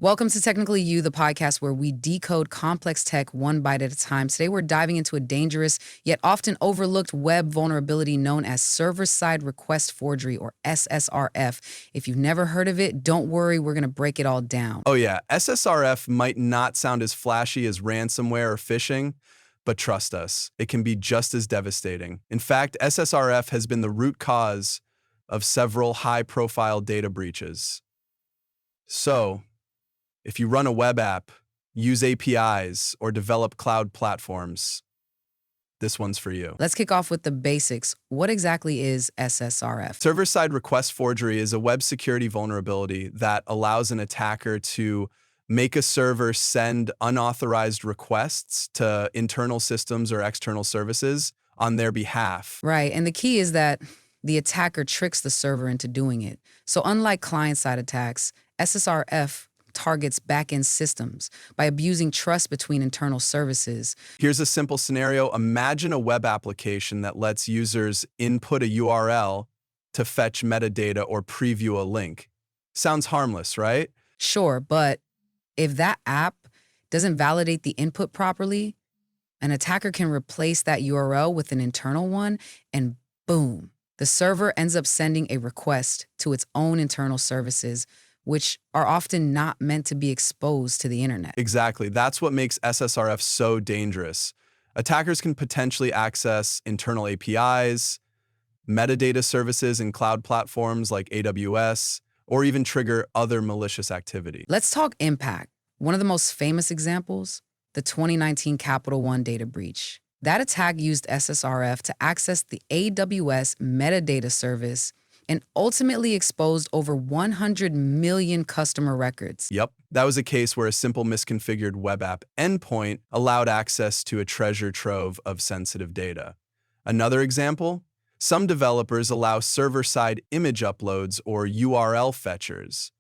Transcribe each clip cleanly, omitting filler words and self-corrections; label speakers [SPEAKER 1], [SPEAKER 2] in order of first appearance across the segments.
[SPEAKER 1] Welcome to Technically You, the podcast where we decode complex tech one bite at a time. Today, we're diving into a dangerous yet often overlooked web vulnerability known as server-side request forgery, or SSRF. If you've never heard of it, don't worry, we're going to break it all down.
[SPEAKER 2] Oh yeah, SSRF might not sound as flashy as ransomware or phishing, but trust us, it can be just as devastating. In fact, SSRF has been the root cause of several high-profile data breaches. So, if you run a web app, use APIs, or develop cloud platforms, this one's for you.
[SPEAKER 1] Let's kick off with the basics. What exactly is SSRF?
[SPEAKER 2] Server-side request forgery is a web security vulnerability that allows an attacker to make a server send unauthorized requests to internal systems or external services on their behalf.
[SPEAKER 1] Right, and the key is that the attacker tricks the server into doing it. So unlike client-side attacks, SSRF targets back-end systems by abusing trust between internal services.
[SPEAKER 2] Here's a simple scenario. Imagine a web application that lets users input a URL to fetch metadata or preview a link. Sounds harmless, right?
[SPEAKER 1] Sure, but if that app doesn't validate the input properly, an attacker can replace that URL with an internal one, and boom, the server ends up sending a request to its own internal services, which are often not meant to be exposed to the internet.
[SPEAKER 2] Exactly. That's what makes SSRF so dangerous. Attackers can potentially access internal APIs, metadata services in cloud platforms like AWS, or even trigger other malicious activity.
[SPEAKER 1] Let's talk impact. One of the most famous examples, the 2019 Capital One data breach. That attack used SSRF to access the AWS metadata service and ultimately exposed over 100 million customer records.
[SPEAKER 2] Yep, that was a case where a simple misconfigured web app endpoint allowed access to a treasure trove of sensitive data. Another example? Some developers allow server-side image uploads or URL fetchers.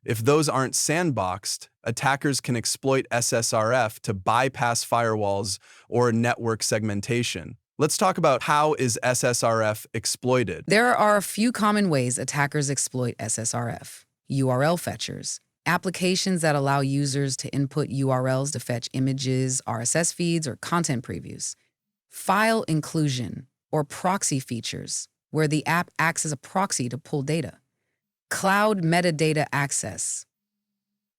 [SPEAKER 2] If those aren't sandboxed, attackers can exploit SSRF to bypass firewalls or network segmentation. Let's talk about how is SSRF exploited.
[SPEAKER 1] There are a few common ways attackers exploit SSRF. URL fetchers, applications that allow users to input URLs to fetch images, RSS feeds, or content previews. File inclusion, or proxy features, where the app acts as a proxy to pull data. Cloud metadata access,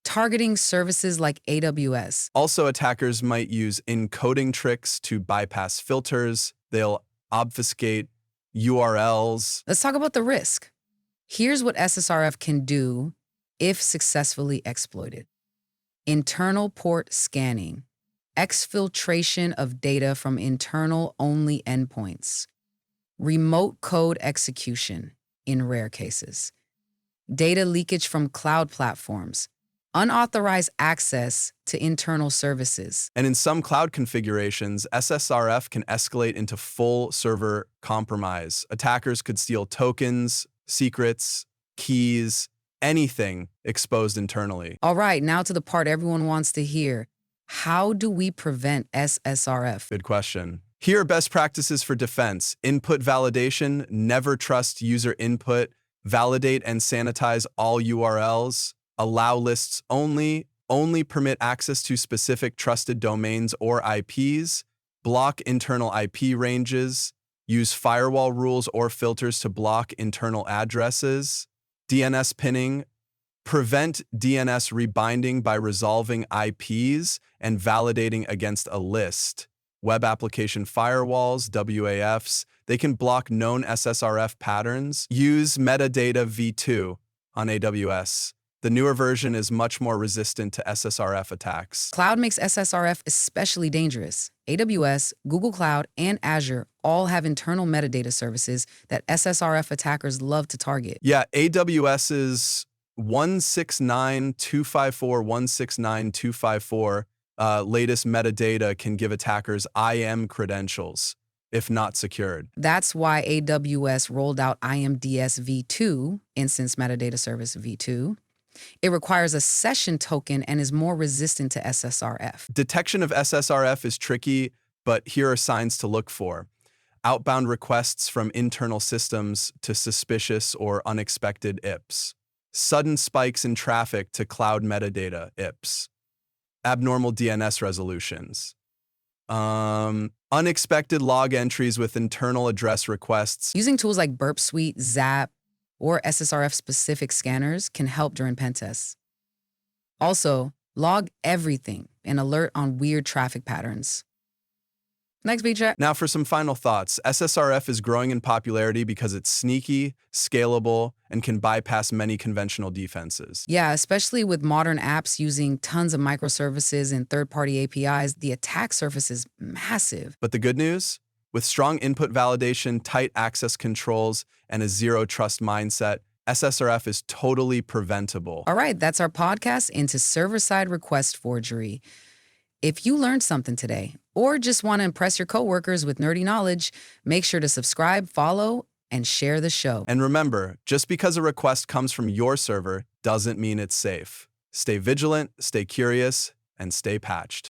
[SPEAKER 1] targeting services like AWS.
[SPEAKER 2] Also, attackers might use encoding tricks to bypass filters. They'll obfuscate URLs.
[SPEAKER 1] Let's talk about the risk. Here's what SSRF can do if successfully exploited. Internal port scanning, exfiltration of data from internal-only endpoints, remote code execution in rare cases, data leakage from cloud platforms, unauthorized access to internal services.
[SPEAKER 2] And in some cloud configurations, SSRF can escalate into full server compromise. Attackers could steal tokens, secrets, keys, anything exposed internally.
[SPEAKER 1] All right, now to the part everyone wants to hear. How do we prevent SSRF?
[SPEAKER 2] Good question. Here are best practices for defense. Input validation, never trust user input, validate and sanitize all URLs, allow lists only permit access to specific trusted domains or IPs, block internal IP ranges, use firewall rules or filters to block internal addresses, DNS pinning, prevent DNS rebinding by resolving IPs and validating against a list. Web application firewalls, WAFs, they can block known SSRF patterns. Use metadata v2 on AWS. The newer version is much more resistant to SSRF attacks.
[SPEAKER 1] Cloud makes SSRF especially dangerous. AWS, Google Cloud, and Azure all have internal metadata services that SSRF attackers love to target.
[SPEAKER 2] Yeah, AWS's 169.254, 169.254 latest metadata can give attackers IAM credentials, if not secured.
[SPEAKER 1] That's why AWS rolled out IMDS v2, Instance Metadata Service v2. It requires a session token and is more resistant to SSRF.
[SPEAKER 2] Detection of SSRF is tricky, but here are signs to look for. Outbound requests from internal systems to suspicious or unexpected IPs. sudden spikes in traffic to cloud metadata, IPS, abnormal DNS resolutions, unexpected log entries with internal address requests.
[SPEAKER 1] Using tools like Burp Suite, Zap, or SSRF-specific scanners can help during pen tests. Also, log everything and alert on weird traffic patterns. Next, B-Check.
[SPEAKER 2] Now for some final thoughts. SSRF is growing in popularity because it's sneaky, scalable, and can bypass many conventional defenses.
[SPEAKER 1] Yeah, especially with modern apps using tons of microservices and third-party APIs, the attack surface is massive.
[SPEAKER 2] But the good news? With strong input validation, tight access controls, and a zero-trust mindset, SSRF is totally preventable.
[SPEAKER 1] All right, that's our podcast into server-side request forgery. If you learned something today, or just want to impress your coworkers with nerdy knowledge, make sure to subscribe, follow, and share the show.
[SPEAKER 2] And remember, just because a request comes from your server doesn't mean it's safe. Stay vigilant, stay curious, and stay patched.